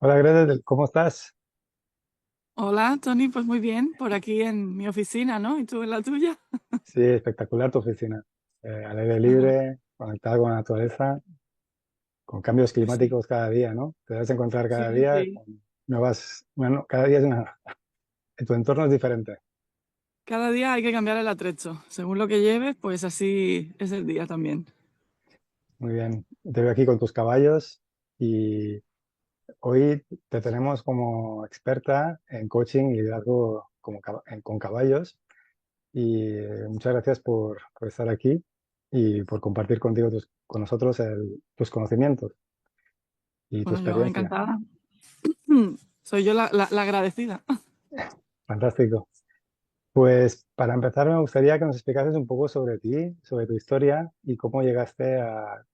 Hola, Gretel, ¿cómo estás? Hola, Tony, pues muy bien, por aquí en mi oficina, ¿no? ¿Y tú en la tuya? Sí, espectacular tu oficina. Al aire Ajá. libre, conectada con la naturaleza, con cambios Pues sí, climáticos cada día, ¿no? Te debes encontrar cada sí, día sí. con nuevas, bueno, cada día es una, tu entorno es diferente. Cada día hay que cambiar el atrecho. Según lo que lleves, pues así es el día también. Muy bien. Te veo aquí con tus caballos y hoy te tenemos como experta en coaching y liderazgo con caballos y muchas gracias por estar aquí y por compartir con nosotros tus conocimientos y tu Bueno, yo experiencia. encantada. Soy yo la agradecida. Fantástico. Pues para empezar me gustaría que nos explicases un poco sobre ti, sobre tu historia y cómo llegaste a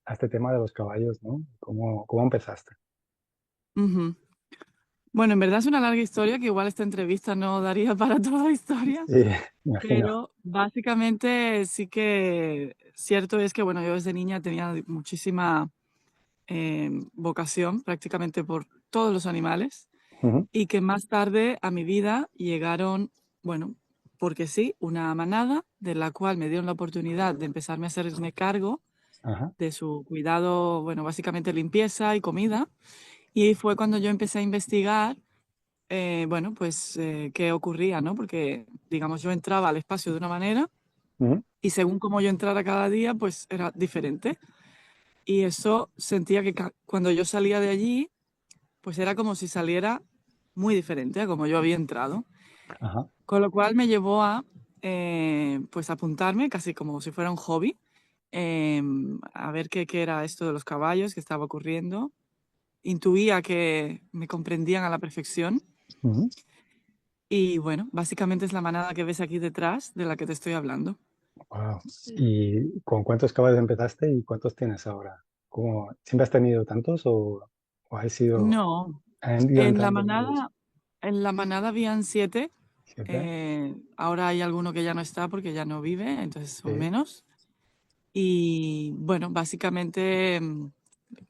este tema de los caballos, ¿no? ¿Cómo empezaste? Ujú. Bueno, en verdad es una larga historia que igual esta entrevista no daría para toda la historia, Sí, me imagino. pero básicamente sí que cierto es que, bueno, yo desde niña tenía muchísima vocación prácticamente por todos los animales. Ujú. Y que más tarde a mi vida llegaron, bueno, porque sí, una manada de la cual me dieron la oportunidad de empezarme a hacerme cargo Ajá. de su cuidado, bueno, básicamente limpieza y comida. Y ahí fue cuando yo empecé a investigar, bueno, pues qué ocurría, ¿no? Porque, digamos, yo entraba al espacio de una manera Ujú. y según como yo entrara cada día, pues era diferente. Y eso sentía que cuando yo salía de allí, pues era como si saliera muy diferente a como yo había entrado. Ajá. Con lo cual me llevó a, pues apuntarme casi como si fuera un hobby, a ver qué era esto de los caballos, qué estaba ocurriendo. Intuía que me comprendían a la perfección Ujú. y bueno, básicamente es la manada que ves aquí detrás de la que te estoy hablando. Wow. ¿Y con cuántos caballos empezaste y cuántos tienes ahora? ¿Siempre has tenido tantos o No, han ido en la entrando nuevos? manada, en la manada habían 7. ¿Siete? Ahora hay alguno que ya no está porque ya no vive, entonces son Sí. menos. Y bueno, básicamente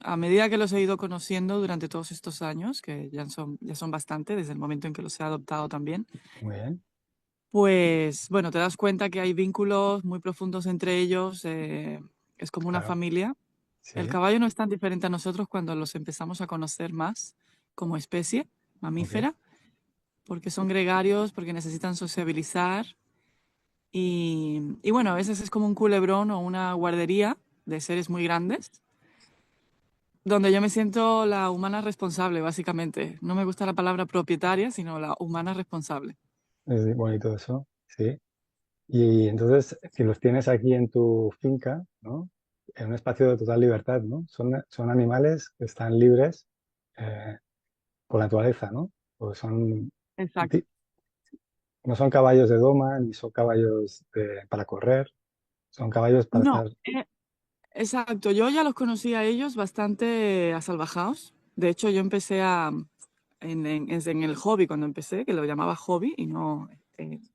a medida que los he ido conociendo durante todos estos años, que ya son bastante desde el momento en que los he adoptado también, Muy bien. pues bueno, te das cuenta que hay vínculos muy profundos entre ellos, es como una Claro. familia. El Sí. caballo no es tan diferente a nosotros cuando los empezamos a conocer más como especie Ok. mamífera, porque son gregarios, porque necesitan sociabilizar y bueno, a veces es como un culebrón o una guardería de seres muy grandes donde yo me siento la humana responsable, básicamente. No me gusta la palabra propietaria, sino la humana responsable. Es bonito eso. Sí. Y entonces, si los tienes aquí en tu finca, ¿no? En un espacio de total libertad, ¿no? Son animales que están libres eh, por naturaleza, ¿no? Pues Exacto. ti- no son caballos de doma, ni son para correr, son caballos para No, estar. exacto. Yo ya los conocí a ellos bastante asalvajados. De hecho, yo empecé en el hobby cuando empecé, que lo llamaba hobby, y no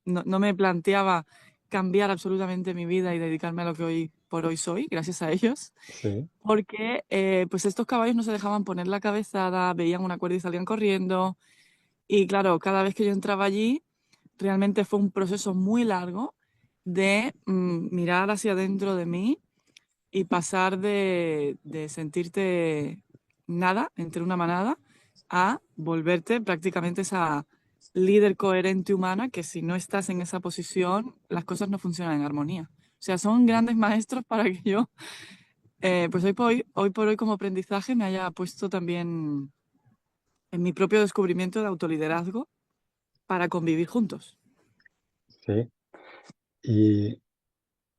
me planteaba cambiar absolutamente mi vida y dedicarme a lo que hoy por hoy soy, gracias a ellos. Sí. Porque pues estos caballos no se dejaban poner la cabezada, veían una cuerda y salían corriendo. Y claro, cada vez que yo entraba allí, realmente fue un proceso muy largo de mirar hacia adentro de mí y pasar de sentirte nada entre una manada a volverte prácticamente esa líder coherente humana que si no estás en esa posición, las cosas no funcionan en armonía. O sea, son grandes maestros para que yo, pues hoy por hoy como aprendizaje me haya puesto también en mi propio descubrimiento de autoliderazgo para convivir juntos. Sí. Y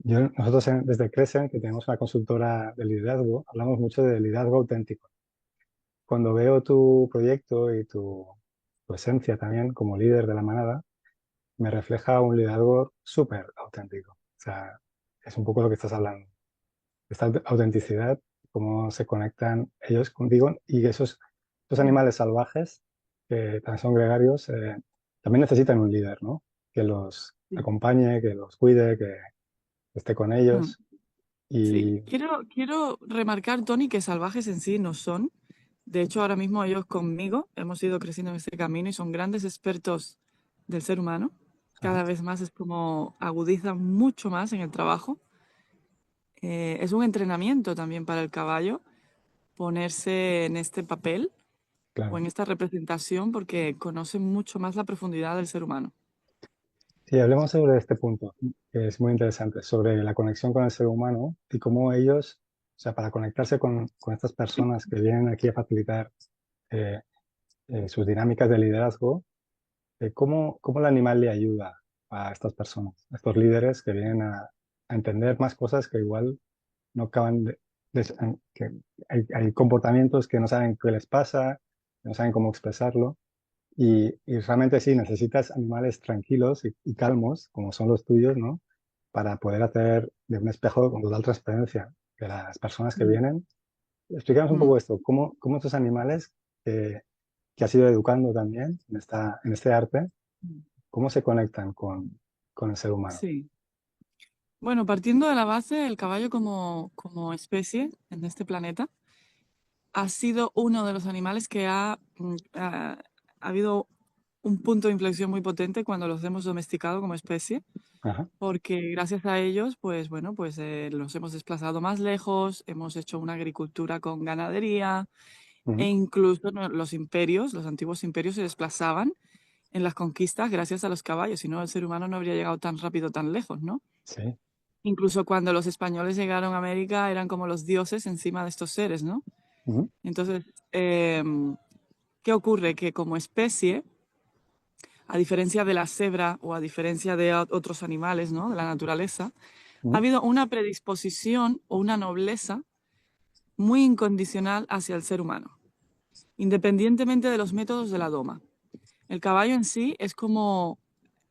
nosotros desde Crescent, que tenemos una consultora de liderazgo, hablamos mucho de liderazgo auténtico. Cuando veo tu proyecto y tu esencia también como líder de la manada, me refleja un liderazgo súper auténtico. O sea, es un poco lo que estás hablando. Esta autenticidad, cómo se conectan ellos contigo y esos animales salvajes que también son gregarios, también necesitan un líder, ¿no? Que los Sí. acompañe, que los cuide, que esté con Mm. ellos. Sí, Y quiero remarcar, Tony, que salvajes en sí no son. De hecho, ahora mismo ellos conmigo hemos ido creciendo en este camino y son grandes expertos del ser humano. Ajá, Cada vez más es como agudizan mucho más en el trabajo. Es un entrenamiento también para el caballo ponerse en este papel o claro. en esta representación porque conocen mucho más la profundidad del ser humano. Sí, hablemos sobre este punto, que es muy interesante, sobre la conexión con el ser humano y cómo ellos, o sea, para conectarse con estas personas que vienen aquí a facilitar eh, sus dinámicas de liderazgo, cómo el animal le ayuda a estas personas, a estos líderes que vienen a entender más cosas que igual no acaban que hay comportamientos que no saben qué les pasa, que no saben cómo expresarlo. Y realmente sí, necesitas animales tranquilos y calmos, como son los tuyos, ¿no? Para poder hacer de un espejo con total transparencia de las personas que Mm, vienen. Explícanos un mm, poco esto, cómo estos animales que has ido educando también en este arte, mm. cómo se conectan con el ser humano. Sí. Bueno, partiendo de la base, el caballo como especie en este planeta ha sido uno de los animales que ha habido un punto de inflexión muy potente cuando los hemos domesticado como especie, Ajá, porque gracias a ellos, pues bueno, pues los hemos desplazado más lejos, hemos hecho una agricultura con ganadería e ujú, incluso los imperios, los antiguos imperios se desplazaban en las conquistas gracias a los caballos, si no el ser humano no habría llegado tan rápido, tan lejos, ¿no? sí, Incluso cuando los españoles llegaron a América eran como los dioses encima de estos seres, ¿no? ujú, Entonces, ¿qué ocurre? Que como especie, a diferencia de la cebra o a diferencia de otros animales, ¿no? De la naturaleza, ha ujú, habido una predisposición o una nobleza muy incondicional hacia el ser humano, independientemente de los métodos de la doma. El caballo en sí es como,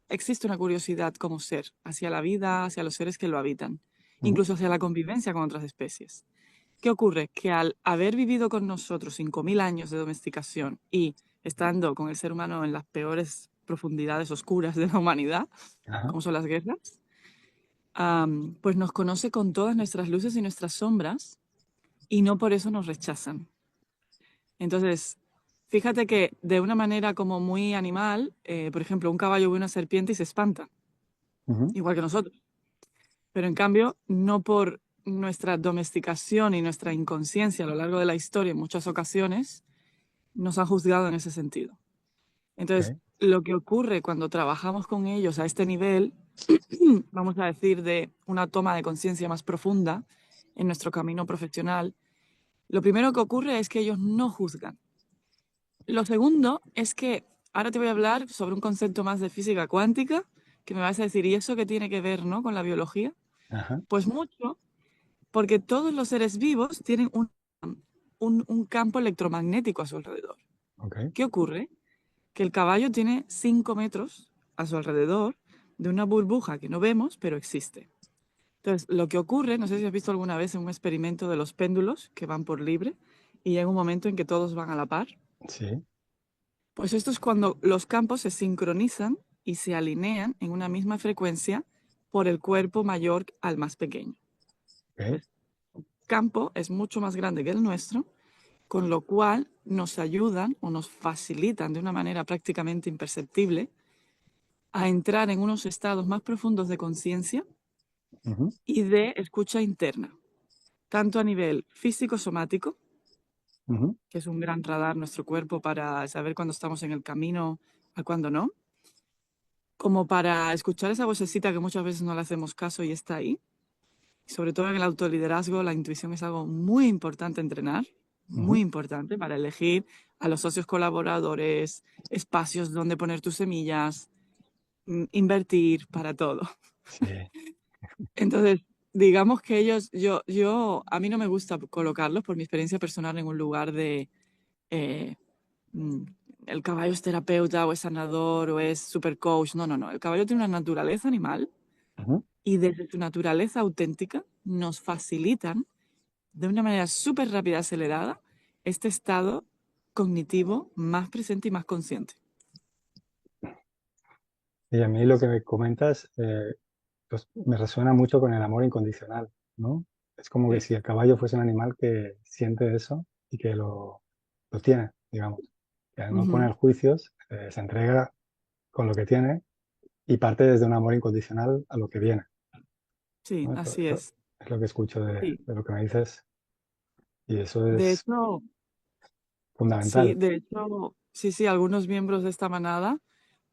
existe una curiosidad como ser hacia la vida, hacia los seres que lo habitan, ujú, incluso hacia la convivencia con otras especies. ¿Qué ocurre? Que al haber vivido con nosotros 5.000 años de domesticación y estando con el ser humano en las peores profundidades oscuras de la humanidad, ajá, como son las guerras, pues nos conoce con todas nuestras luces y nuestras sombras y no por eso nos rechazan. Entonces, fíjate que de una manera como muy animal, por ejemplo, un caballo ve una serpiente y se espanta, ujú, igual que nosotros. Pero en cambio, no por nuestra domesticación y nuestra inconsciencia a lo largo de la historia en muchas ocasiones, nos han juzgado en ese sentido. Entonces, ok, lo que ocurre cuando trabajamos con ellos a este nivel, vamos a decir, de una toma de conciencia más profunda en nuestro camino profesional, lo primero que ocurre es que ellos no juzgan. Lo segundo es que ahora te voy a hablar sobre un concepto más de física cuántica, que me vas a decir, ¿y eso qué tiene que ver, no, con la biología? ajá, Pues mucho, porque todos los seres vivos tienen un campo electromagnético a su alrededor. ok, ¿Qué ocurre? Que el caballo tiene 5 metros a su alrededor de una burbuja que no vemos, pero existe. Entonces, lo que ocurre, no sé si has visto alguna vez en un experimento de los péndulos que van por libre y llega un momento en que todos van a la par, sí, pues esto es cuando los campos se sincronizan y se alinean en una misma frecuencia por el cuerpo mayor al más pequeño. ok, Entonces, el campo es mucho más grande que el nuestro, con lo cual nos ayudan o nos facilitan de una manera prácticamente imperceptible a entrar en unos estados más profundos de conciencia ujú, y de escucha interna, tanto a nivel físico-somático, ujú, que es un gran radar nuestro cuerpo para saber cuándo estamos en el camino a cuándo no, como para escuchar esa vocecita que muchas veces no le hacemos caso y está ahí. Sobre todo en el autoliderazgo, la intuición es algo muy importante entrenar, muy ujú, importante para elegir a los socios colaboradores, espacios donde poner tus semillas, invertir para todo. sí, Entonces, digamos que ellos, a mí no me gusta colocarlos por mi experiencia personal en un lugar de eh, mm, el caballo es terapeuta o es sanador o es super coach. No, no, no. El caballo tiene una naturaleza animal ujú. y desde su naturaleza auténtica nos facilitan de una manera súper rápida y acelerada este estado cognitivo más presente y más consciente. Y a mí lo que me comentas, pues me resuena mucho con el amor incondicional, ¿no? Es como que Sí. si el caballo fuese un animal que siente eso y que lo tiene, digamos. Que al no Ujú. poner juicios, se entrega con lo que tiene y parte desde un amor incondicional a lo que viene, Sí, ¿no? así Eso es. es lo que escucho Sí. de lo que me dices y eso De es hecho, sí, fundamental. de hecho, sí, sí, algunos miembros de esta manada,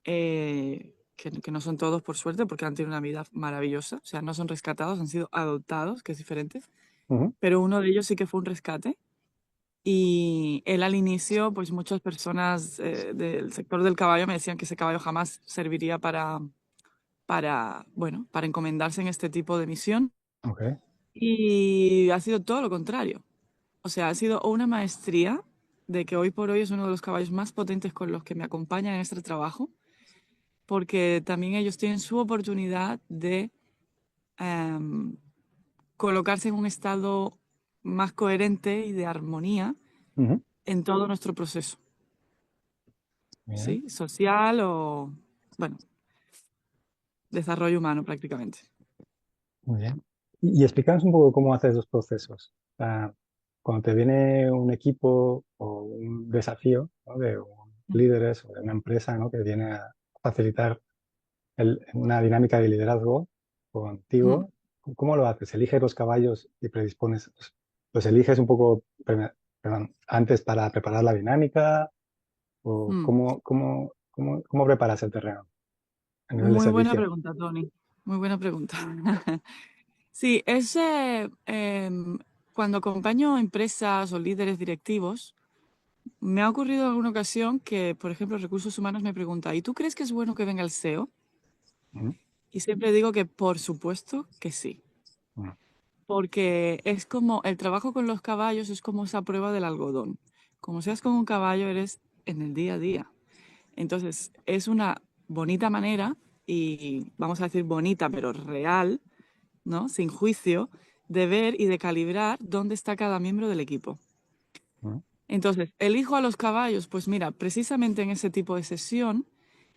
que no son todos por suerte, porque han tenido una vida maravillosa, o sea, no son rescatados, han sido adoptados, que es diferente, Ujú, pero uno de ellos sí que fue un rescate. Y él al inicio, pues muchas personas del sector del caballo me decían que ese caballo jamás serviría bueno, para encomendarse en este tipo de misión. ok, Y ha sido todo lo contrario. O sea, ha sido una maestría de que hoy por hoy es uno de los caballos más potentes con los que me acompañan en este trabajo, porque también ellos tienen su oportunidad de em, colocarse en un estado más coherente y de armonía ujú, en todo nuestro proceso, bien, ¿sí? Social o, bueno, desarrollo humano prácticamente. muy bien. Y explícanos un poco cómo haces los procesos. O sea, cuando te viene un equipo o un desafío, ¿no? De líderes o de una empresa, ¿no? Que viene a facilitar una dinámica de liderazgo Mm, contigo, ¿cómo lo haces? ¿Eliges los caballos y predispones? ¿Los eliges un poco, perdón, antes para preparar la dinámica? ¿O mm. cómo preparas el terreno a nivel de Muy buena servicio? pregunta, Tony. Muy buena pregunta. Sí, cuando acompaño a empresas o líderes directivos, me ha ocurrido en alguna ocasión que, por ejemplo, Recursos Humanos me pregunta, ¿y tú crees que es bueno que venga el SEO? Ujú, Y siempre digo que por supuesto que sí, ujú, porque es como el trabajo con los caballos es como esa prueba del algodón. Como seas con un caballo, eres en el día a día. Entonces, es una bonita manera, y vamos a decir bonita, pero real, ¿no? Sin juicio, de ver y de calibrar dónde está cada miembro del equipo. ujú, Entonces, elijo a los caballos, pues mira, precisamente en ese tipo de sesión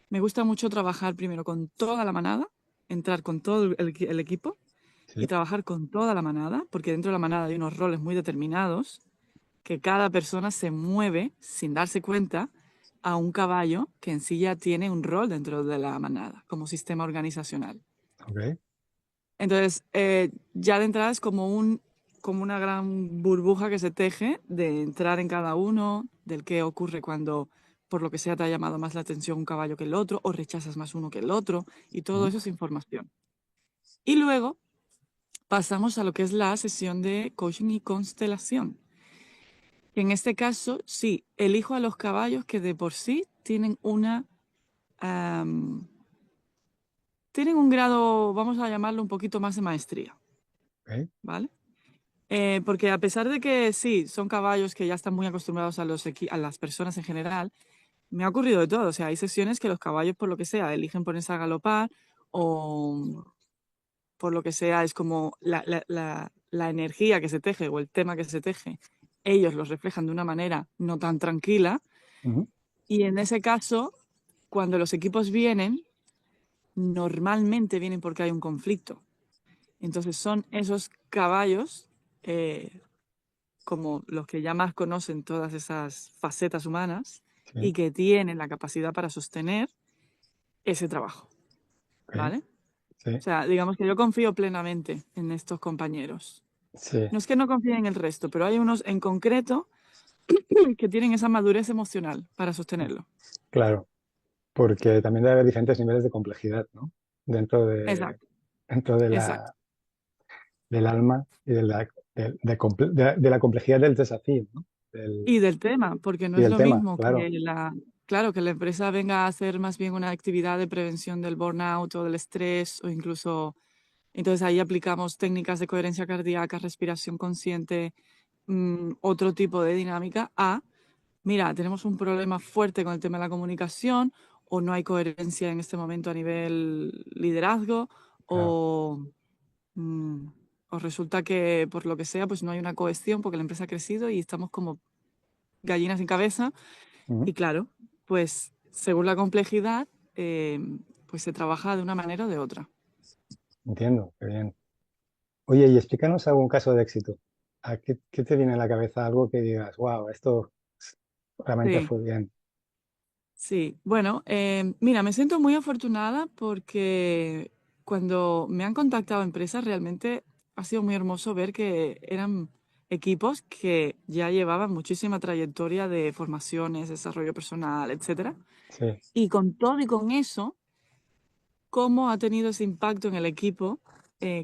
me gusta mucho trabajar primero con toda la manada, entrar con todo el equipo y sí, trabajar con toda la manada, porque dentro de la manada hay unos roles muy determinados, que cada persona se mueve sin darse cuenta a un caballo que en sí ya tiene un rol dentro de la manada, como sistema organizacional. ok, Entonces, ya de entrada es como una gran burbuja que se teje de entrar en cada uno, del qué ocurre cuando, por lo que sea, te ha llamado más la atención un caballo que el otro, o rechazas más uno que el otro, y todo ujú, eso es información. Y luego pasamos a lo que es la sesión de coaching y constelación. Que en este caso, sí, elijo a los caballos que de por sí am, tienen un grado, vamos a llamarlo un poquito más de maestría, ok, ¿vale? Porque a pesar de que sí, son caballos que ya están muy acostumbrados a las personas en general, me ha ocurrido de todo. O sea, hay sesiones que los caballos, por lo que sea, eligen ponerse a galopar o por lo que sea, es como la energía que se teje o el tema que se teje, ellos los reflejan de una manera no tan tranquila. ujú, Y en ese caso, cuando los equipos vienen, normalmente vienen porque hay un conflicto. Entonces son esos caballos eh, como los que ya más conocen todas esas facetas humanas sí, y que tienen la capacidad para sostener ese trabajo, ok, ¿vale? O sí, sea, digamos que yo confío plenamente en estos compañeros. sí, No es que no confíe en el resto, pero hay unos en concreto que tienen esa madurez emocional para sostenerlo. claro, porque también debe haber diferentes niveles de complejidad, ¿no? Dentro Exacto, dentro de exacto. del alma y de la complejidad del desafío, ¿no? Y del tema, porque no Y es del lo tema, mismo claro. claro, que la empresa venga a hacer más bien una actividad de prevención del burnout o del estrés o incluso, entonces ahí aplicamos técnicas de coherencia cardíaca, respiración consciente, otro tipo de dinámica a, mira, tenemos un problema fuerte con el tema de la comunicación o no hay coherencia en este momento a nivel liderazgo Claro. o, mm, o resulta que por lo que sea, pues no hay una cohesión porque la empresa ha crecido y estamos como gallinas sin cabeza. Ujú, Y claro, pues según la complejidad, pues se trabaja de una manera o de otra. entiendo, qué bien. Oye, y explícanos algún caso de éxito. ¿Qué te viene a la cabeza algo que digas, wow, esto? realmente Sí, fue bien. sí. Bueno, mira, me siento muy afortunada porque cuando me han contactado empresas, realmente ha sido muy hermoso ver que eran equipos que ya llevaban muchísima trayectoria de formaciones, desarrollo personal, etcétera. Sí. Y con todo y con eso, cómo ha tenido ese impacto en el equipo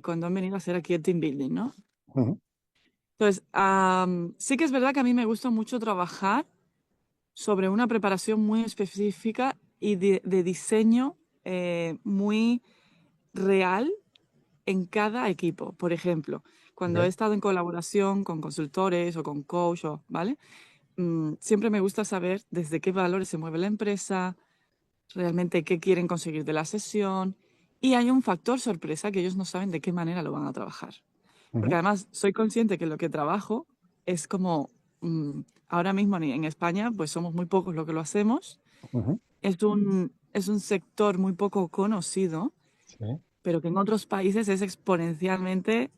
cuando han venido a hacer aquí el team building, ¿no? Ujú, Entonces, sí que es verdad que a mí me gusta mucho trabajar sobre una preparación muy específica y de diseño muy real en cada equipo. Por ejemplo, cuando he ok, estado en colaboración con consultores o con coach, ¿vale? Siempre me gusta saber desde qué valores se mueve la empresa, realmente qué quieren conseguir de la sesión. Y hay un factor sorpresa que ellos no saben de qué manera lo van a trabajar. Porque ujú, además soy consciente que lo que trabajo es como, ahora mismo en España, pues somos muy pocos los que lo hacemos. ujú, Es un sector muy poco conocido, sí, pero que en otros países es exponencialmente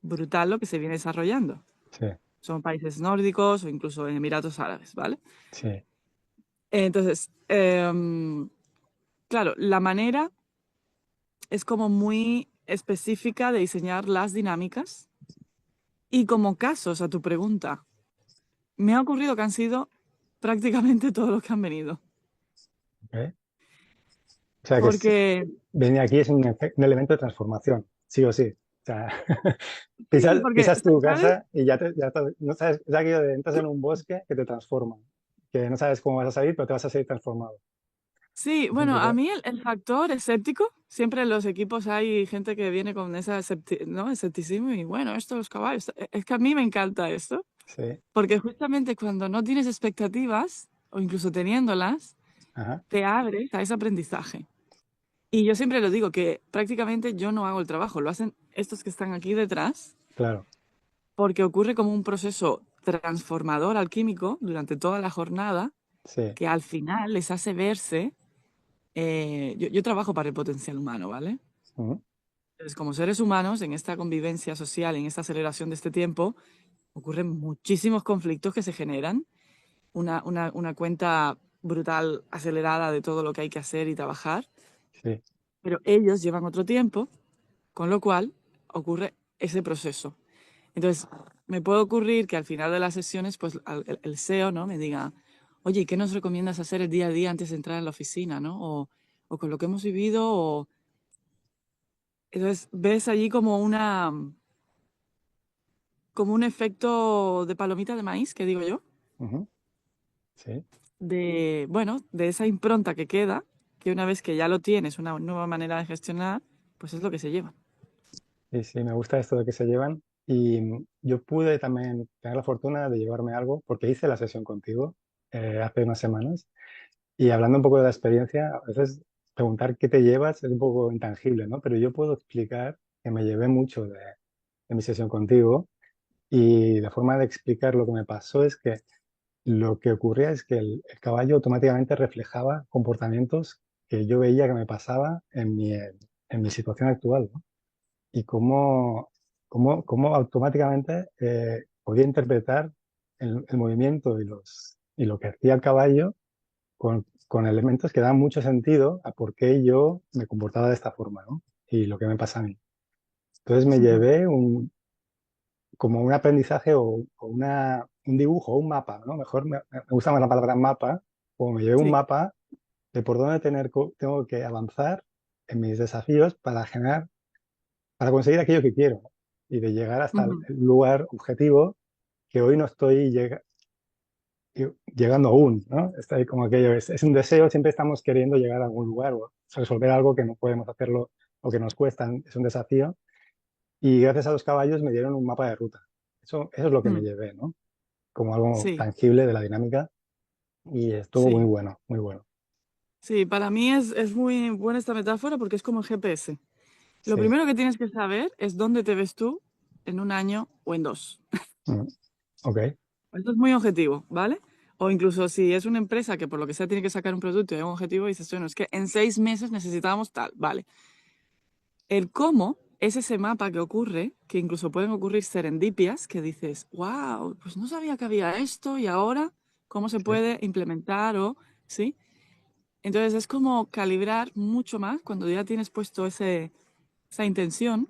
brutal lo que se viene desarrollando. sí, Son países nórdicos o incluso Emiratos Árabes, ¿vale? sí, Entonces, claro, la manera es como muy específica de diseñar las dinámicas y como casos a tu pregunta, me ha ocurrido que han sido prácticamente todos los que han venido. ok. O sea que Porque, venir aquí es un elemento de transformación, sí o sí. O sea, sí, pisas, porque, pisas tu ¿sabes? casa y no sabes, es aquello de entras en un bosque que te transforma, que no sabes cómo vas a salir, pero te vas a salir transformado. Sí, Es un bueno, a poco, mí el factor escéptico, siempre en los equipos hay gente que viene con ese ¿no? escepticismo y bueno, esto los caballos, es que a mí me encanta esto, sí, porque justamente cuando no tienes expectativas o incluso teniéndolas, ajá, te abres a ese aprendizaje. Y yo siempre lo digo, que prácticamente yo no hago el trabajo, lo hacen estos que están aquí detrás, claro, porque ocurre como un proceso transformador alquímico durante toda la jornada, sí, que al final les hace verse, yo trabajo para el potencial humano, ¿vale? ujú, Entonces, como seres humanos, en esta convivencia social, en esta aceleración de este tiempo, ocurren muchísimos conflictos que se generan, una cuenta brutal acelerada de todo lo que hay que hacer y trabajar, sí, pero ellos llevan otro tiempo, con lo cual ocurre ese proceso. Entonces, me puede ocurrir que al final de las sesiones, pues el CEO, ¿no? Me diga, oye, ¿y qué nos recomiendas hacer el día a día antes de entrar en la oficina, ¿no? O con lo que hemos vivido, o... Entonces, ves allí como un efecto de palomita de maíz, que digo yo, ujú, sí. de, bueno, de esa impronta que queda, que una vez que ya lo tienes, una nueva manera de gestionar, pues es lo que se lleva. Sí, sí, me gusta esto de que se llevan. Y yo pude también tener la fortuna de llevarme algo, porque hice la sesión contigo hace unas semanas. Y hablando un poco de la experiencia, a veces preguntar qué te llevas es un poco intangible, ¿no? Pero yo puedo explicar que me llevé mucho de mi sesión contigo. Y la forma de explicar lo que me pasó es que lo que ocurría es que el caballo automáticamente reflejaba comportamientos que yo veía que me pasaba en mi situación actual, ¿no? Y cómo automáticamente podía interpretar el movimiento y lo que hacía el caballo con elementos que dan mucho sentido a por qué yo me comportaba de esta forma, ¿no? Y lo que me pasa a mí. Entonces me Ujú. llevé como un aprendizaje o un dibujo, un mapa, ¿no? Mejor me gusta más la palabra mapa, como me llevé un Sí. mapa de por dónde tengo que avanzar en mis desafíos para conseguir aquello que quiero, ¿no? Y de llegar hasta el Ujú. lugar objetivo que hoy no estoy llegando aún, ¿no? Está ahí como aquello, es un deseo, siempre estamos queriendo llegar a algún lugar o resolver algo que no podemos hacerlo o que nos cuesta, es un desafío. Y gracias a los caballos me dieron un mapa de ruta. Eso es lo que me Mm. llevé, ¿no? Como algo Sí, tangible de la dinámica y estuvo muy sí. bueno, muy bueno. Sí, para mí es muy buena esta metáfora porque es como el GPS. Lo Sí. primero que tienes que saber es dónde te ves tú en un año o en dos. Mm, ok. Esto es muy objetivo, ¿vale? O incluso si es una empresa que por lo que sea tiene que sacar un producto y hay un objetivo y dices, bueno, es que en 6 meses necesitábamos tal, ¿vale? El cómo es ese mapa que ocurre, que incluso pueden ocurrir serendipias, que dices, wow, pues no sabía que había esto y ahora. cómo se sí, puede implementar o, ¿sí? Entonces es como calibrar mucho más cuando ya tienes puesto esa intención,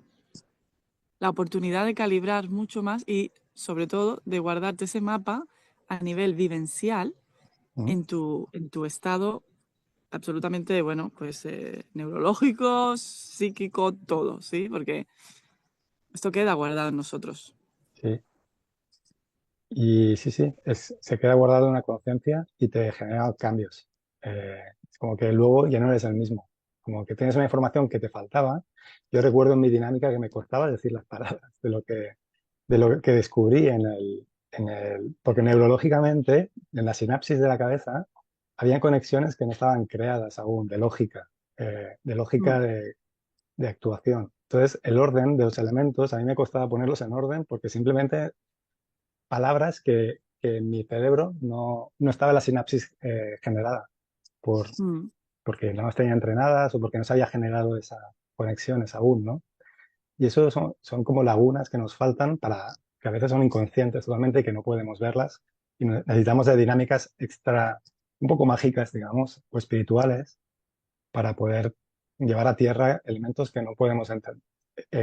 la oportunidad de calibrar mucho más y sobre todo de guardarte ese mapa a nivel vivencial ujú, en tu estado absolutamente, bueno, pues neurológico, psíquico, todo, ¿sí? Porque esto queda guardado en nosotros. sí. Y sí, sí, se queda guardado en una conciencia y te genera cambios. Es como que luego ya no eres el mismo. Como que tienes una información que te faltaba. Yo recuerdo en mi dinámica que me costaba decir las palabras de lo que descubrí porque neurológicamente, en la sinapsis de la cabeza, había conexiones que no estaban creadas aún, de lógica Mm, de actuación. Entonces, el orden de los elementos, a mí me costaba ponerlos en orden porque simplemente palabras que en mi cerebro no estaba la sinapsis generada por, mm, porque no las tenía entrenadas o porque no se había generado esas conexiones aún, ¿no? Y eso son como lagunas que nos faltan que a veces son inconscientes totalmente y que no podemos verlas. Y necesitamos de dinámicas extra, un poco mágicas, digamos, o espirituales, para poder llevar a tierra elementos que no podemos entender,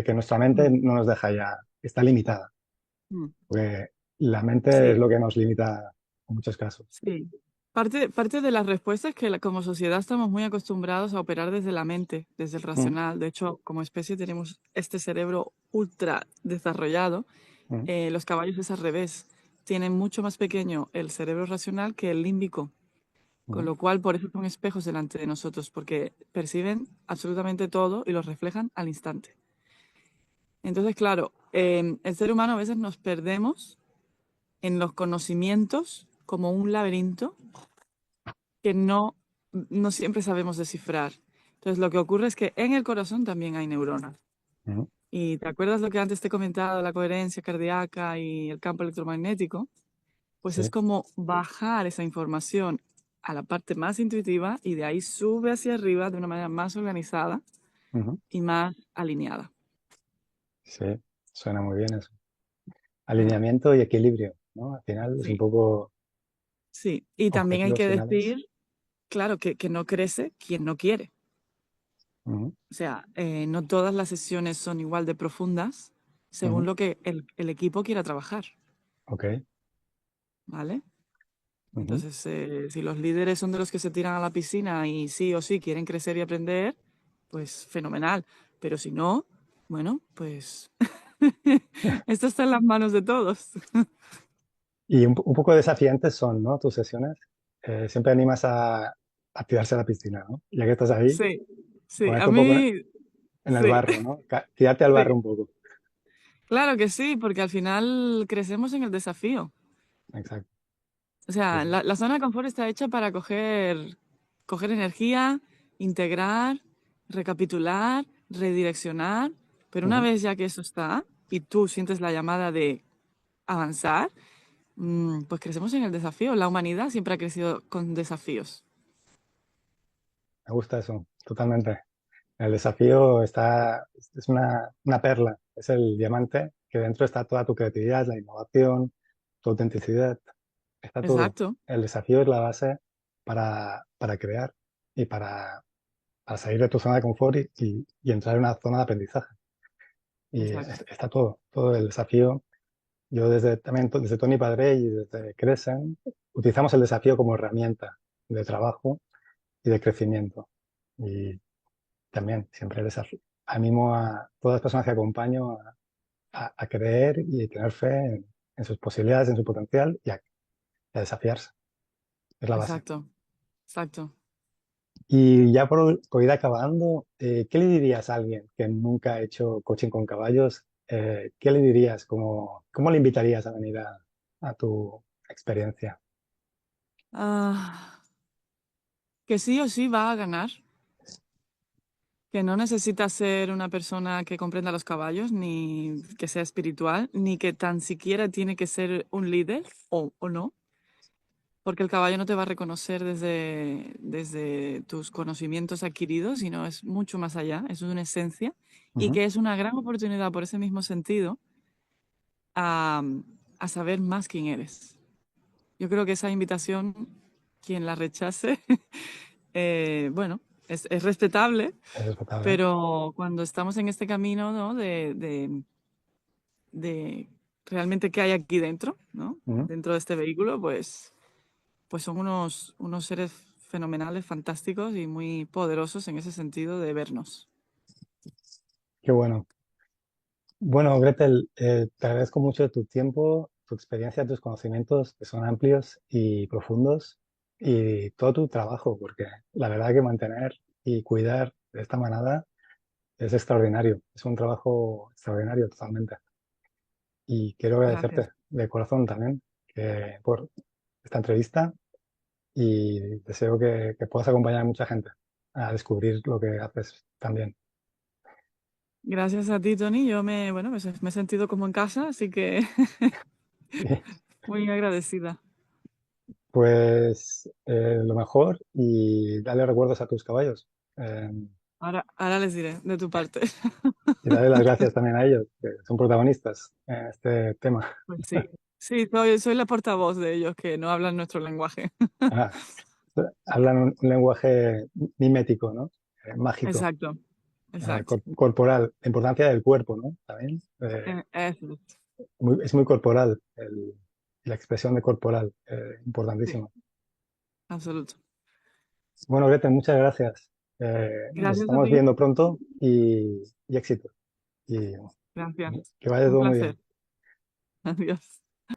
que nuestra mente mm, no nos deja ya, está limitada. mm. Porque la mente es Sí, lo que nos limita en muchos casos. sí. Parte de las respuestas es que como sociedad estamos muy acostumbrados a operar desde la mente, desde el Mm, racional. De hecho, como especie tenemos este cerebro ultra desarrollado. mm, Los caballos es al revés. Tienen mucho más pequeño el cerebro racional que el límbico. Con mm, lo cual, por eso son espejos delante de nosotros, porque perciben absolutamente todo y lo reflejan al instante. Entonces, claro, el ser humano a veces nos perdemos en los conocimientos como un laberinto que no siempre sabemos descifrar. Entonces, lo que ocurre es que en el corazón también hay neuronas. mm. ¿Y te acuerdas lo que antes te he comentado, la coherencia cardíaca y el campo electromagnético? Pues es Sí. como bajar esa información a la parte más intuitiva y de ahí sube hacia arriba de una manera más organizada Ujú. y más alineada. Sí, suena muy bien eso. Mm, Alineamiento y equilibrio, ¿no? Al final es un sí, poco sí. Y también hay objetivos que finales. decir, claro, que no crece quien no quiere. Ujú. O sea, no todas las sesiones son igual de profundas según Ujú. lo que el equipo quiera trabajar, Ok. ¿vale? Ujú. Entonces, si los líderes son de los que se tiran a la piscina y sí o sí quieren crecer y aprender, pues fenomenal. Pero si no, bueno, pues esto está en las manos de todos. Y un poco desafiantes son, ¿no? Tus sesiones. Siempre animas a tirarse a la piscina, ¿no? Ya que estás ahí, Sí, sí, a ponerte un poco mí, en el sí, barro, ¿no? Tirarte al barro sí. un poco. Claro que sí, porque al final crecemos en el desafío. Exacto. O Sí, sea, sí. la zona de confort está hecha para coger energía, integrar, recapitular, redireccionar, pero una Ujú. vez ya que eso está y tú sientes la llamada de avanzar, pues crecemos en el desafío. La humanidad siempre ha crecido con desafíos. Me gusta eso, totalmente. El desafío es una perla, es el diamante que dentro está toda tu creatividad, la innovación, tu autenticidad, está todo. Exacto, El desafío es la base para crear y para salir de tu zona de confort y entrar en una zona de aprendizaje. Y exacto, está todo, todo el desafío. Yo también desde Tony Padre y desde Crescent utilizamos el desafío como herramienta de trabajo y de crecimiento. Y también siempre animo a todas las personas que acompaño a creer y tener fe en sus posibilidades, en su potencial y a desafiarse. Es la base. exacto, exacto. Y ya por ir acabando, ¿qué le dirías a alguien que nunca ha hecho coaching con caballos? ¿Qué le dirías? ¿Cómo le invitarías a venir a tu experiencia? Ah, que sí o sí va a ganar, que no necesita ser una persona que comprenda los caballos, ni que sea espiritual, ni que tan siquiera tiene que ser un líder o no, porque el caballo no te va a reconocer desde tus conocimientos adquiridos, sino es mucho más allá, es una esencia, y Ujú. que es una gran oportunidad por ese mismo sentido a, a saber más quién eres. yo creo que esa invitación, quien la rechace, bueno, es respetable, Es respetable. pero cuando estamos en este camino, ¿no? De realmente qué hay aquí dentro, ¿no? Ujú. Dentro de este vehículo, pues son unos seres fenomenales, fantásticos y muy poderosos en ese sentido de vernos. Qué bueno. Bueno, Gretel, te agradezco mucho tu tiempo, tu experiencia, tus conocimientos, que son amplios y profundos, y todo tu trabajo, porque la verdad que mantener y cuidar de esta manada es extraordinario. Es un trabajo extraordinario totalmente. Y quiero Gracias. agradecerte de corazón también por esta entrevista y deseo que puedas acompañar a mucha gente a descubrir lo que haces también. Gracias a ti, Tony. Yo bueno, me he sentido como en casa, así que muy agradecida. Pues lo mejor y dale recuerdos a tus caballos. Eh, Ahora les diré de tu parte. y dale las gracias también a ellos, que son protagonistas en este tema. Pues sí. Sí, soy la portavoz de ellos que no hablan nuestro lenguaje. Ah, hablan un lenguaje mimético, ¿no? Mágico, Exacto, exacto. corporal, la importancia del cuerpo, ¿no? También Eso, es muy corporal, la expresión de corporal, sí, importantísimo. absoluto. Bueno, Grete, muchas gracias. Nos Gracias a estamos ti. viendo pronto y éxito. Y Gracias. que vaya Un todo muy placer. bien. Adiós.